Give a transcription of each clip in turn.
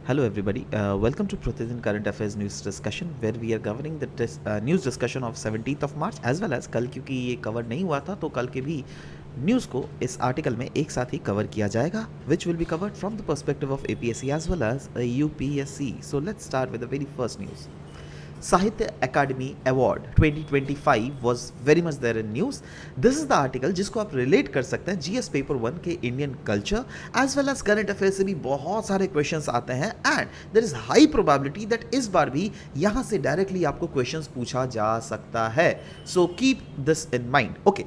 Hello, everybody. Welcome to Pratidin Current Affairs News Discussion, where we are covering the news discussion of 17th of March as well as कल, क्योंकि ये cover नहीं हुआ था तो कल के भी न्यूज़ को इस आर्टिकल में एक साथ ही कवर किया जाएगा, which will be covered from the perspective of APSC as well as UPSC. So let's start with the very first news. साहित्य अकादमी award 2025 was very much there in news. This is the article जिसको आप relate कर सकते हैं GS paper 1 के Indian culture as well as current affair से भी बहुत सारे क्वेश्चंस आते हैं and there is high probability that इस बार भी यहाँ से डायरेक्टली आपको क्वेश्चंस पूछा जा सकता है. So keep this in mind. Okay,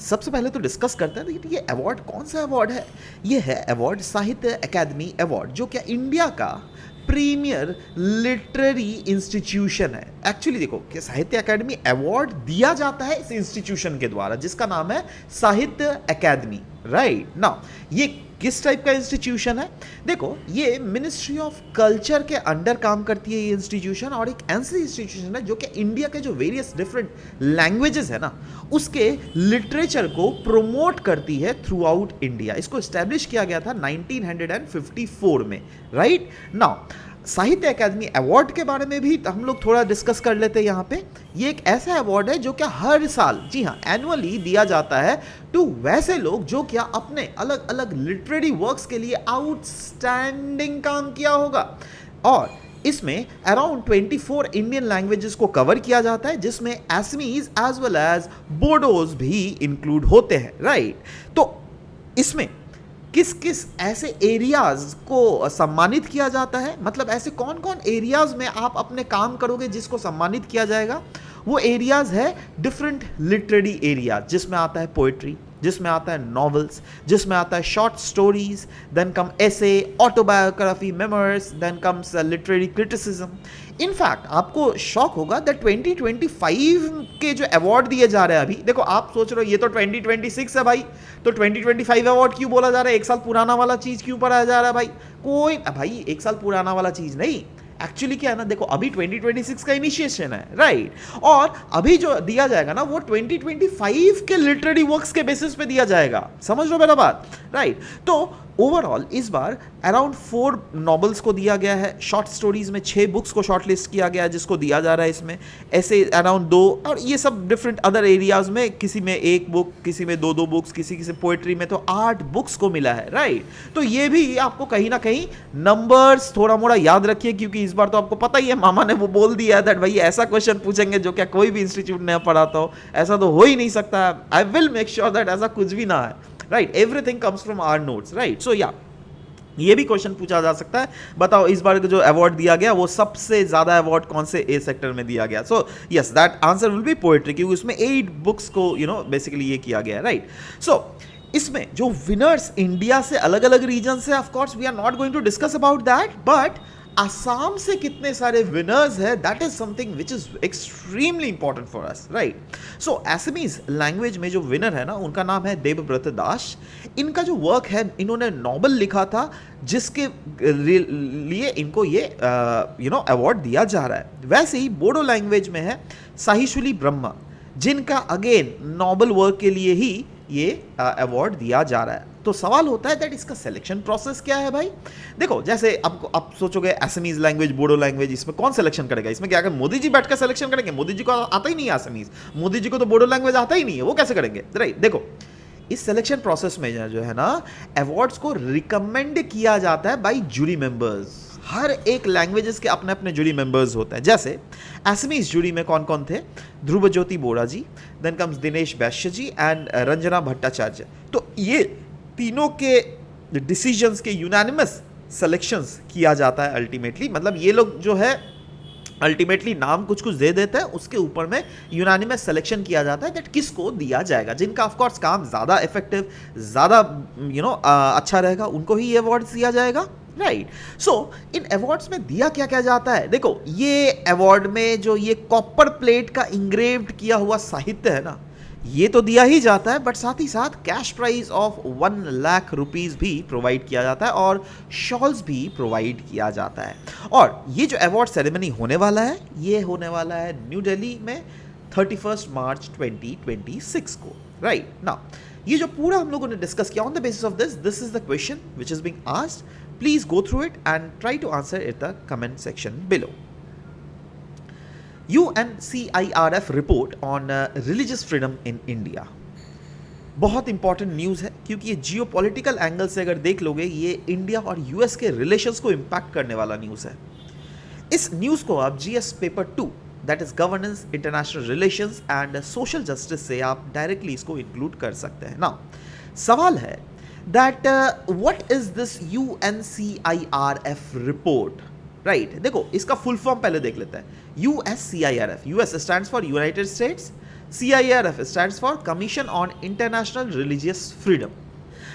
सबसे पहले तो डिस्कस करते हैं कि ये अवार्ड कौन सा अवार्ड है. ये है अवार्ड साहित्य अकादमी अवार्ड, जो क्या इंडिया का प्रीमियर लिटरेरी इंस्टीट्यूशन है. एक्चुअली देखो कि साहित्य अकादमी अवार्ड दिया जाता है इस इंस्टीट्यूशन के द्वारा जिसका नाम है साहित्य अकादमी. राइट नाउ ये किस टाइप का इंस्टीट्यूशन है? देखो, ये मिनिस्ट्री ऑफ कल्चर के अंडर काम करती है ये इंस्टीट्यूशन, और एक ऐसी इंस्टीट्यूशन है जो कि इंडिया के जो वेरियस डिफरेंट लैंग्वेजेस है ना उसके लिटरेचर को प्रोमोट करती है थ्रू आउट इंडिया. इसको एस्टेब्लिश किया गया था 1954 में. राइट नाउ साहित्य अकादमी अवार्ड के बारे में भी हम लोग थोड़ा डिस्कस कर लेते हैं यहाँ पे. ये एक ऐसा अवार्ड है जो क्या हर साल, जी हाँ, एनुअली दिया जाता है टू वैसे लोग जो क्या अपने अलग अलग लिटरेरी वर्क्स के लिए आउटस्टैंडिंग काम किया होगा. और इसमें अराउंड 24 इंडियन लैंग्वेजेस को कवर किया जाता है जिसमें Assamese as well as Bodos भी इंक्लूड होते हैं. राइट, तो इसमें किस किस ऐसे एरियाज को सम्मानित किया जाता है, मतलब ऐसे कौन कौन एरियाज में आप अपने काम करोगे जिसको सम्मानित किया जाएगा. वो एरियाज है डिफरेंट लिटरेरी एरिया, जिसमें आता है पोएट्री, जिसमें आता है नॉवेल्स, जिसमें आता है short stories, then come essay, autobiography, memoirs, then comes literary criticism. In fact आपको शॉक होगा दैट 2025 के जो अवार्ड दिए जा रहे हैं अभी, देखो आप सोच रहे हो ये तो 2026 है भाई, तो 2025 अवार्ड क्यों बोला जा रहा है, एक साल पुराना वाला चीज क्यों पढ़ाया जा रहा है भाई. कोई भाई एक साल पुराना वाला चीज नहीं, एक्चुअली क्या है ना, देखो अभी 2026 का इनिशिएशन है. राइट, और अभी जो दिया जाएगा ना वो 2025 के लिटरेरी वर्क्स के बेसिस पे दिया जाएगा. समझ लो मेरा बात. राइट, तो ओवरऑल इस बार अराउंड 4 नॉवेल्स को दिया गया है, शॉर्ट स्टोरीज में 6 बुक्स को शॉर्टलिस्ट किया गया है जिसको दिया जा रहा है इसमें, ऐसे अराउंड 2, और ये सब डिफरेंट अदर एरियाज में किसी में 1 बुक, किसी में 2 बुक्स, किसी पोएट्री में तो 8 बुक्स को मिला है. राइट, तो ये भी आपको कहीं ना कहीं नंबर्स थोड़ा मोड़ा याद रखिए, क्योंकि इस बार तो आपको पता ही है मामा ने वो बोल दिया दैट भाई ऐसा क्वेश्चन पूछेंगे जो क्या कोई भी इंस्टीट्यूट ने पढ़ाता हो, ऐसा तो हो ही नहीं सकता. I will make sure that ऐसा कुछ भी ना है. Right, everything comes from our notes. Right, so या ये भी क्वेश्चन पूछा जा सकता है, बताओ इस बार जो अवार्ड दिया गया वो सबसे ज्यादा अवार्ड कौन से ए सेक्टर में दिया गया. So yes, that answer will be poetry, क्योंकि उसमें 8 बुक्स को बेसिकली ये किया गया है. राइट, सो इसमें जो विनर्स इंडिया से अलग अलग रीजन से, of course we are not going to discuss about that, but Assam से कितने सारे विनर्स है that is something which is extremely important for us. Right, so Assamese language में जो विनर है ना उनका नाम है देवव्रत दास. इनका जो वर्क है, इन्होंने नॉवल लिखा था जिसके लिए इनको ये अवार्ड दिया जा रहा है. वैसे ही बोडो लैंग्वेज में है साहिशुली ब्रह्मा, जिनका अगेन नॉवल वर्क के लिए ही ये अवार्ड दिया जा रहा है. तो सवाल होता है दैट इसका सिलेक्शन प्रोसेस क्या है भाई. देखो, जैसे आप सोचोगे असमीज लैंग्वेज, बोडो लैंग्वेज, इसमें कौन सिलेक्शन करेगा, इसमें क्या मोदी जी बैठकर सिलेक्शन करेंगे? मोदी जी को आता ही नहीं है असमीज, मोदी जी को तो बोडो लैंग्वेज आता ही नहीं है, वो कैसे करेंगे. राइट, देखो इस सिलेक्शन प्रोसेस में जो है ना अवार्ड्स को रिकमेंड किया जाता है बाय जूरी मेंबर्स. हर एक लैंग्वेजेस के अपने अपने जूरी मेंबर्स होते हैं. जैसे असमीज जूरी में कौन कौन थे? ध्रुव ज्योति बोरा जी, then comes Dinesh Vysya ji and Ranjana Bhattacharya. तो ये तीनों के डिसीजंस के यूनानिमस सिलेक्शंस किया जाता है अल्टीमेटली. मतलब ये लोग जो है अल्टीमेटली नाम कुछ कुछ दे देते हैं, उसके ऊपर में यूनानिमस सिलेक्शन किया जाता है दैट किसको दिया जाएगा. जिनका ऑफ कोर्स काम ज़्यादा इफेक्टिव, ज़्यादा अच्छा रहेगा, उनको ही ये अवार्ड दिया जाएगा. राइट, सो इन अवार्ड्स में दिया क्या क्या जाता है. देखो, ये अवार्ड में जो ये कॉपर प्लेट का इंग्रेव्ड किया हुआ साहित्य है ना, ये तो दिया ही जाता है, बट साथ ही साथ cash prize of 1 lakh rupees भी प्रोवाइड किया जाता है और शॉल्स भी प्रोवाइड किया जाता है. और ये जो अवार्ड सेरेमनी होने वाला है, ये होने वाला है न्यू दिल्ली में 31 मार्च 2026 को. राइट नाउ ये जो पूरा हम लोगों ने डिस्कस किया, on the basis of this is the question which is being asked, Please go through it and try to answer in the comment section below. UNCIRF report on religious freedom in India. बहुत important news है क्योंकि ये geopolitical angle से अगर देख लोगे ये India और यूएस के रिलेशंस को इम्पैक्ट करने वाला न्यूज़ है. इस न्यूज़ को आप GS paper 2 that is governance, international relations and social justice से आप डायरेक्टली इसको इंक्लूड कर सकते हैं. नाउ सवाल है that what is this UNCIRF report, right? देखो इसका फुल फॉर्म पहले देख लेते हैं. USCIRF, US stands for United states, CIRF stands for Commission on International Religious Freedom.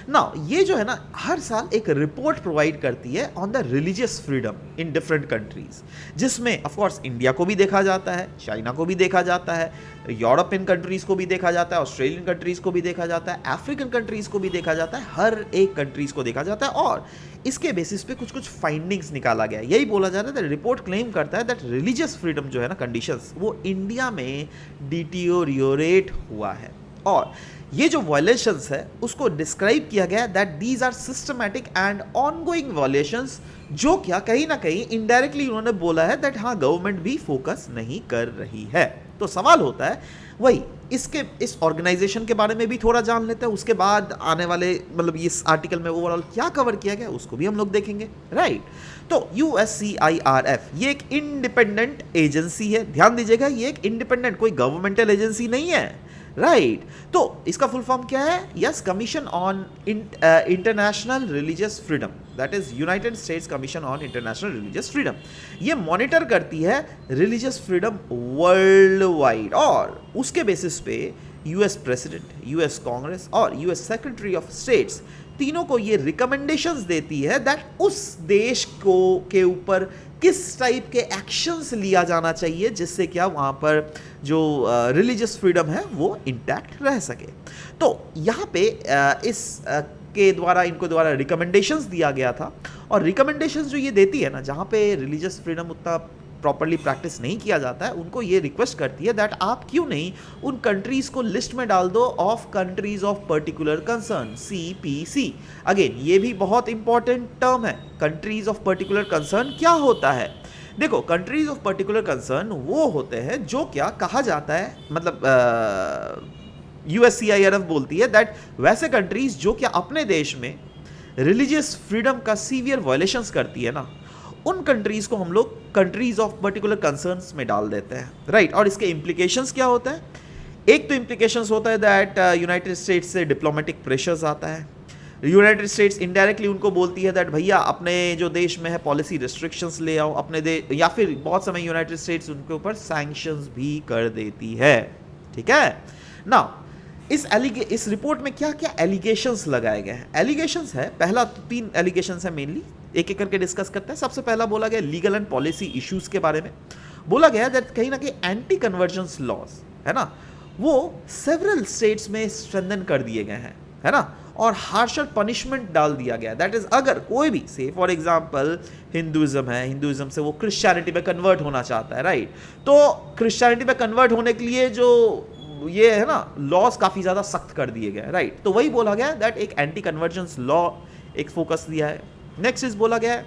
Now ये जो है ना हर साल एक रिपोर्ट प्रोवाइड करती है on the religious freedom in different countries, जिसमें ऑफ कोर्स इंडिया को भी देखा जाता है, चाइना को भी देखा जाता है, यूरोपियन कंट्रीज को भी देखा जाता है, ऑस्ट्रेलियन कंट्रीज को भी देखा जाता है, अफ्रीकन कंट्रीज को भी देखा जाता है, हर एक कंट्रीज को देखा जाता है और इसके बेसिस पे कुछ कुछ फाइंडिंग्स निकाला गया है. यही बोला जा रहा है. रिपोर्ट क्लेम करता है दैट रिलीजियस फ्रीडम जो है ना कंडीशंस वो इंडिया में डिटीरियोरेट हुआ है और ये जो वायलेशंस है उसको डिस्क्राइब किया गया that these are systematic and ongoing violations, जो क्या कहीं ना कहीं इनडायरेक्टली उन्होंने बोला है दैट हाँ गवर्नमेंट भी फोकस नहीं कर रही है. तो सवाल होता है वही इस ऑर्गेनाइजेशन के बारे में भी थोड़ा जान लेते हैं, उसके बाद आने वाले मतलब इस आर्टिकल में ओवरऑल क्या कवर किया गया उसको भी हम लोग देखेंगे, राइट? तो USCIRF ये एक इंडिपेंडेंट एजेंसी है. ध्यान दीजिएगा ये एक इंडिपेंडेंट कोई गवर्नमेंटल एजेंसी नहीं है, राइट? तो इसका फुल फॉर्म क्या है? Yes, commission on international religious freedom, that is United states commission on international religious freedom. ये मॉनिटर करती है रिलीजियस फ्रीडम वर्ल्ड वाइड और उसके बेसिस पे यूएस प्रेसिडेंट, यूएस कांग्रेस और यूएस सेक्रेटरी ऑफ स्टेट्स तीनों को ये रिकमेंडेशंस देती है दैट उस देश को के ऊपर किस टाइप के एक्शंस लिया जाना चाहिए जिससे क्या वहाँ पर जो रिलीजियस फ्रीडम है वो इंटैक्ट रह सके. तो यहाँ पे के द्वारा इनको द्वारा रिकमेंडेशंस दिया गया था और रिकमेंडेशंस जो ये देती है ना जहाँ पे रिलीजियस फ्रीडम उतना प्रॉपरली प्रैक्टिस नहीं किया जाता है उनको ये रिक्वेस्ट करती है दैट आप क्यों नहीं उन कंट्रीज को लिस्ट में डाल दो of countries of particular concern, CPC. Again ये भी बहुत इंपॉर्टेंट टर्म है. कंट्रीज ऑफ पर्टिकुलर कंसर्न क्या होता है? देखो कंट्रीज ऑफ पर्टिकुलर कंसर्न वो होते हैं जो क्या कहा जाता है, मतलब USCIRF बोलती है दैट वैसे कंट्रीज जो क्या अपने देश में रिलीजियस फ्रीडम का सीवियर वायलेशंस करती है ना उन कंट्रीज को हम लोग कंट्रीज ऑफ पर्टिकुलर कंसर्न्स में डाल देते हैं, राइट? और इसके इम्प्लीकेशंस क्या होता है? एक तो इम्प्लीकेशंस होता है दैट यूनाइटेड स्टेट्स से डिप्लोमेटिक प्रेशर्स आता है. यूनाइटेड स्टेट्स इनडायरेक्टली उनको बोलती है दैट भैया अपने जो देश में है पॉलिसी रिस्ट्रिक्शंस ले आओ अपने देश, या फिर बहुत समय यूनाइटेड स्टेट्स उनके ऊपर सैंक्शंस भी कर देती है. ठीक है ना? इस रिपोर्ट में क्या क्या एलिगेशंस लगाए गए हैं? एलिगेशंस है, पहला 3 एलिगेशंस है मेनली, एक एक करके डिस्कस करते हैं. सबसे पहला बोला गया लीगल एंड पॉलिसी इश्यूज के बारे में. बोला गया दैट कहीं ना कहीं एंटी कन्वर्जेंस लॉज है ना वो सेवरल स्टेट्स में स्ट्रेंथन कर दिए गए हैं, है ना, और हार्शर पनिशमेंट डाल दिया गया. दैट इज अगर कोई भी से फॉर एग्जांपल हिंदुइज्म है, हिंदुइज्म से वो क्रिश्चियनिटी में कन्वर्ट होना चाहता है, राइट? तो क्रिश्चियनिटी में कन्वर्ट होने के लिए जो ये है ना लॉज काफी ज्यादा सख्त कर दिए गए, राइट? तो वही बोला गया दैट एक एंटी कन्वर्जेंस लॉ एक फोकस दिया है. नेक्स्ट इज बोला गया है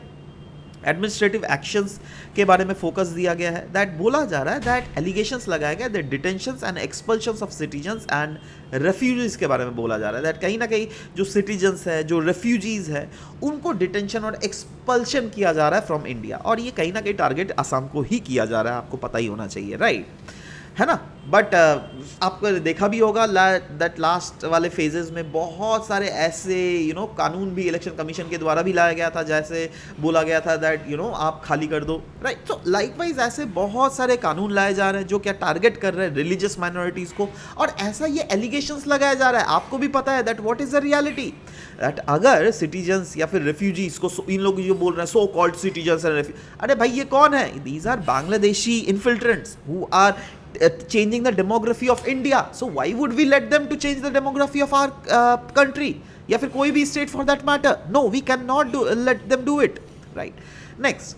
एडमिनिस्ट्रेटिव एक्शंस के बारे में फोकस दिया गया है. दैट बोला जा रहा है दैट एलिगेशंस लगाया गया that detentions and expulsions of citizens and refugees के बारे में बोला जा रहा है. दैट कहीं ना कहीं जो सिटीजन्स है, जो रेफ्यूजीज है, उनको डिटेंशन और एक्सपल्शन किया जा रहा है फ्रॉम इंडिया. और ये कहीं ना कहीं टारगेट असम को ही किया जा रहा है, आपको पता ही होना चाहिए, राइट? है ना? बट आपको देखा भी होगा दैट लास्ट वाले फेजेस में बहुत सारे ऐसे कानून भी इलेक्शन कमीशन के द्वारा भी लाया गया था, जैसे बोला गया था दैट आप खाली कर दो, राइट? तो लाइकवाइज ऐसे बहुत सारे कानून लाए जा रहे हैं जो क्या टारगेट कर रहे हैं रिलीजियस माइनॉरिटीज को, और ऐसा ये एलिगेशंस लगाया जा रहा है. आपको भी पता है that what is the reality, that अगर सिटीजन्स या फिर रेफ्यूजीज को इन लोग जो बोल रहे हैं सो कॉल्ड सिटीजन्स एंड अरे भाई ये कौन है? These are Bangladeshi infiltrants who are changing the demography of India. So why would we let them to change the demography of our country? या फिर कोई भी state for that matter? No, we cannot let them do it, right? Next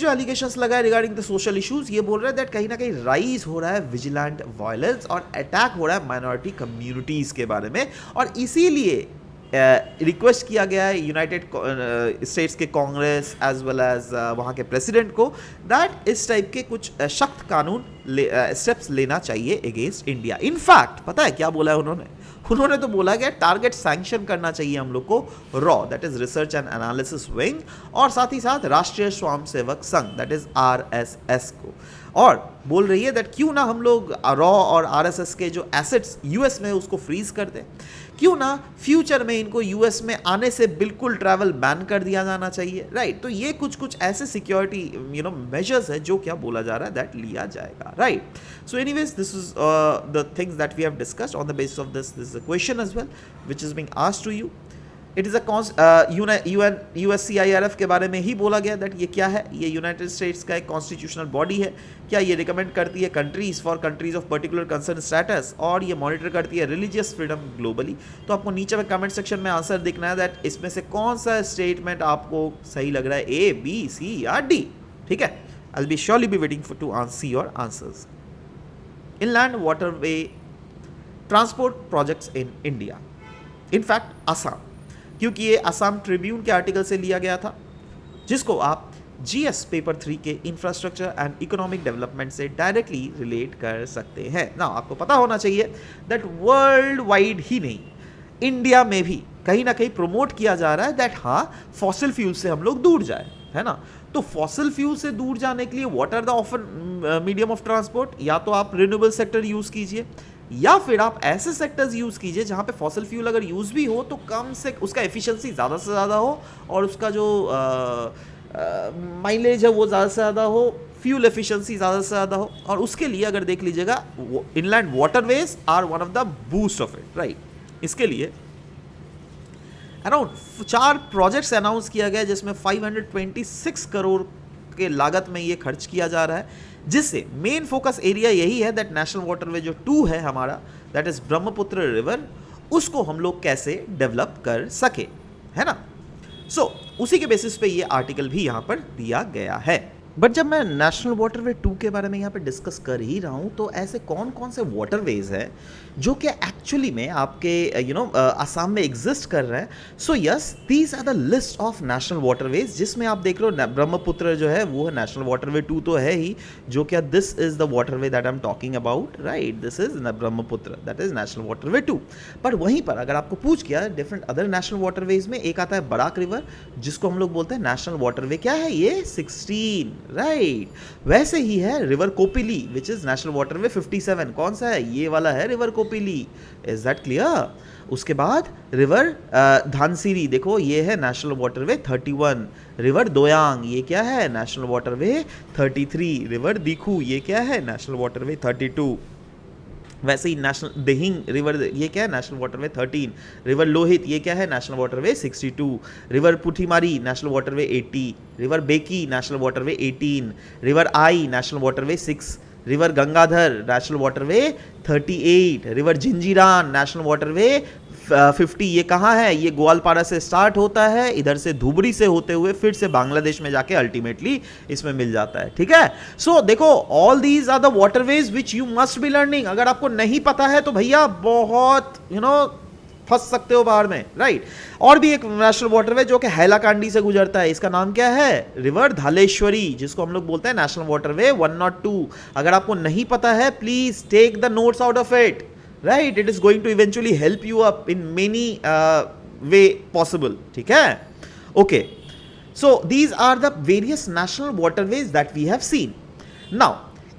जो allegations लगा है regarding the social issues, ये बोल रहा है that कहीं ना कहीं rise हो रहा है vigilant violence और attack हो रहा है minority communities के बारे में, और इसीलिए रिक्वेस्ट किया गया है यूनाइटेड स्टेट्स के कांग्रेस एज वेल एज वहाँ के प्रेसिडेंट को दैट इस टाइप के कुछ सख्त कानून स्टेप्स लेना चाहिए अगेंस्ट इंडिया। इनफैक्ट पता है क्या बोला है उन्होंने तो बोला कि टारगेट सैंक्शन करना चाहिए हम लोग को raw, that is research and analysis wing, और साथ ही साथ राष्ट्रीय Swayamsevak Sangh that is RSS को, और बोल रही है दैट क्यों ना हम लोग रॉ और RSS के जो एसेट्स यूएस में उसको फ्रीज कर दें, क्यों ना फ्यूचर में इनको यूएस में आने से बिल्कुल ट्रैवल बैन कर दिया जाना चाहिए, राइट। तो ये कुछ ऐसे सिक्योरिटी मेजर्स है जो क्या बोला जा रहा है दैट लिया जाएगा, right. So anyways this is the things that we have discussed on the basis of this is a question as well which is being asked to you. It is UNSCIRF के बारे में ही बोला गया that ये क्या है, ये United states का एक कॉन्स्टिट्यूशनल बॉडी है। क्या ये रिकमेंड करती है countries for countries of particular concern status, और ये मॉनिटर करती है रिलीजियस फ्रीडम ग्लोबली। तो आपको नीचे में कमेंट सेक्शन में आंसर देखना है दैट इसमें से कौन सा स्टेटमेंट आपको सही लग रहा है, A, B, C या D, ठीक है। I will be surely be waiting for to see your answers. Inland waterway transport projects in India, in fact Assam, क्योंकि ये असम ट्रिब्यून के आर्टिकल से लिया गया था, जिसको आप GS पेपर 3 के इंफ्रास्ट्रक्चर एंड इकोनॉमिक डेवलपमेंट से डायरेक्टली रिलेट कर सकते हैं ना। आपको पता होना चाहिए दैट वर्ल्ड वाइड ही नहीं, इंडिया में भी कहीं ना कहीं प्रमोट किया जा रहा है दैट हाँ फॉसिल फ्यूल से हम लोग दूर जाए, है ना। तो फॉसिल फ्यूल से दूर जाने के लिए what are the offer medium of transport, या तो आप रिन्यूएबल सेक्टर यूज कीजिए, या फिर आप ऐसे सेक्टर्स यूज कीजिए जहां पे फॉसिल फ्यूल अगर यूज भी हो तो कम से उसका एफिशिएंसी ज़्यादा से ज़्यादा हो, और उसका जो माइलेज है वो ज़्यादा से ज़्यादा हो, फ्यूल एफिशिएंसी ज़्यादा से ज़्यादा हो। और उसके लिए अगर देख लीजिएगा inland waterways are one of the boost of it, right. इसके लिए अराउंड 4 प्रोजेक्ट्स अनाउंस किया गया जिसमें 526 करोड़ के लागत में ये खर्च किया जा रहा है, जिससे मेन फोकस एरिया यही है दैट नेशनल वाटरवे जो 2 है हमारा, दैट इज ब्रह्मपुत्र रिवर, उसको हम लोग कैसे डेवलप कर सके, है ना। सो उसी के बेसिस पे ये आर्टिकल भी यहाँ पर दिया गया है। बट जब मैं नेशनल वाटरवे 2 के बारे में यहाँ पे डिस्कस कर ही रहा हूँ, तो ऐसे कौन कौन से वाटरवेज हैं जो कि एक्चुअली में आपके असम में एग्जिस्ट कर रहे हैं। So yes, these are the list of national waterways, जिसमें आप देख रहे हो ब्रह्मपुत्र जो है वो है नेशनल वाटरवे 2 तो है ही, जो क्या this is the waterway that I am talking about, right. This is Brahmaputra, that is national waterway 2। पर वहीं पर अगर आपको पूछ किया डिफरेंट अदर नेशनल वाटरवेज में, एक आता है बराक रिवर, जिसको हम लोग बोलते हैं नेशनल वाटरवे क्या है ये 16, राइट। वैसे ही है river Kopili which is national waterway 57, कौन सा है ये वाला है river Kopili, is that clear. उसके बाद रिवर धानसिरी, देखो ये है नेशनल वाटरवे 31। रिवर दोयांग ये क्या है नेशनल वाटरवे 33। रिवर दीखू ये क्या है नेशनल वाटरवे 32। वैसे ही नेशनल दिहिंग रिवर ये क्या है नेशनल वाटरवे 13। रिवर लोहित ये क्या है national waterway 62। River Puthimari national waterway 80। River Beki national waterway 18। River Aie national waterway 6। River Gangadhar national waterway 38। River Jinjiram national waterway 50। ये कहाँ है, ये ग्वालपारा से स्टार्ट होता है, इधर से धुबरी से होते हुए फिर से बांग्लादेश में जाके अल्टीमेटली इसमें मिल जाता है, ठीक है। सो देखो all these are the waterways which you must be learning. अगर आपको नहीं पता है तो भैया बहुत फंस सकते हो बाहर में, राइट। और भी एक नेशनल वाटरवे जो कि हैलाकांडी से गुजरता है, इसका नाम क्या है रिवर धालेश्वरी, जिसको हम लोग बोलते हैं नेशनल वाटरवे 102। अगर आपको नहीं पता है please take the notes out of it, right, it is going to eventually help you up in many way possible, ठीक है। okay, so these are the various national waterways that we have seen now।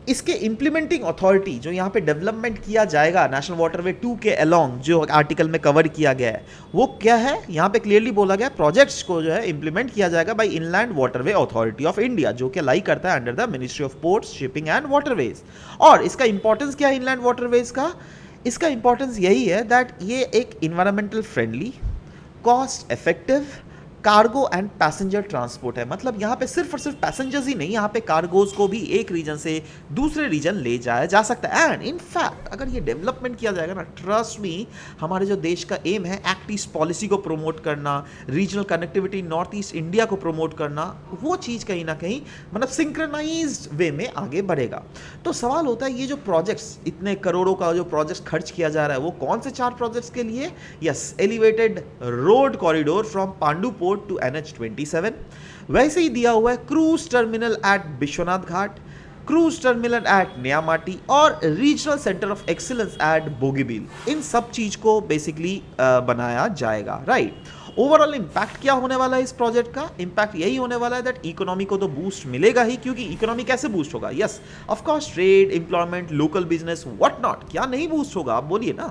इसके implementing authority जो यहाँ पे development किया जाएगा national waterway 2 के along, जो आर्टिकल में कवर किया गया है वो क्या है, यहाँ पे क्लियरली बोला गया प्रोजेक्ट्स को जो है इंप्लीमेंट किया जाएगा by inland waterway authority of India, जो कि लाई करता है under the ministry of ports, shipping and waterways. और इसका इंपॉर्टेंस क्या है इनलैंड वाटरवेज का, इसका इंपॉर्टेंस यही है दैट ये एक environmental friendly, cost effective, cargo and passenger transport है, मतलब यहाँ पे सिर्फ और सिर्फ पैसेंजर्स ही नहीं, यहाँ पे कार्गोज को भी एक रीजन से दूसरे रीजन ले जाया जा सकता है। एंड इनफैक्ट अगर ये डेवलपमेंट किया जाएगा ना, ट्रस्ट मी, हमारे जो देश का एम है एक्ट ईस्ट पॉलिसी को प्रमोट करना, regional connectivity north east India को प्रमोट करना, वो चीज़ कहीं ना कहीं मतलब सिंक्रनाइज्ड वे में आगे बढ़ेगा। तो सवाल होता है ये जो प्रोजेक्ट्स, इतने करोड़ों का जो प्रोजेक्ट खर्च किया जा रहा है, वो कौन से 4 प्रोजेक्ट्स के लिए? Yes, elevated road corridor from Pandu port to NH27, वैसे ही दिया हुआ है cruise terminal at Biswanath Ghat, cruise terminal at Neamati और regional centre of excellence at Bogibeel. इन सब चीज को बेसिकली बनाया जाएगा, राइट। ओवरऑल इम्पैक्ट क्या होने वाला है इस प्रोजेक्ट का? इम्पैक्ट यही होने वाला है दैट इकोनॉमी को तो बूस्ट मिलेगा ही, क्योंकि इकोनॉमी कैसे बूस्ट होगा? Yes, of course trade, employment, local business, what not, क्या नहीं बूस्ट होगा, आप बोलिए ना।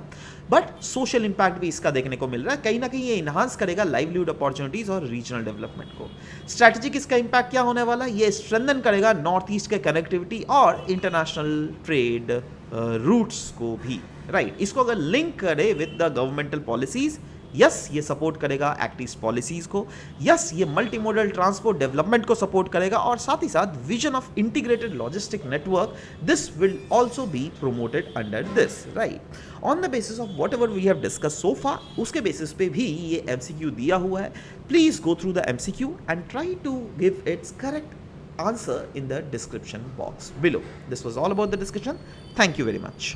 बट सोशल इम्पैक्ट भी इसका देखने को मिल रहा है, कहीं ना कहीं ये इन्हांस करेगा लाइवलीहुड अपॉर्चुनिटीज और रीजनल डेवलपमेंट को। स्ट्रैटेजिक इसका इम्पैक्ट क्या होने वाला है? ये स्ट्रेंथन करेगा नॉर्थ ईस्ट के कनेक्टिविटी और इंटरनेशनल ट्रेड रूट्स को भी, राइट। इसको अगर लिंक करे with the governmental policies, yes ये सपोर्ट करेगा एक्ट ईस्ट पॉलिसीज को, यस ये मल्टी मॉडल ट्रांसपोर्ट डेवलपमेंट को सपोर्ट करेगा, और साथ ही साथ vision of integrated logistic network, this will also be promoted under this, right. On the basis of whatever we have discuss so far, उसके basis पे भी ये MCQ दिया हुआ है। Please go through the MCQ and try to give its correct answer in the description box below. This was all about the discussion. Thank you very much.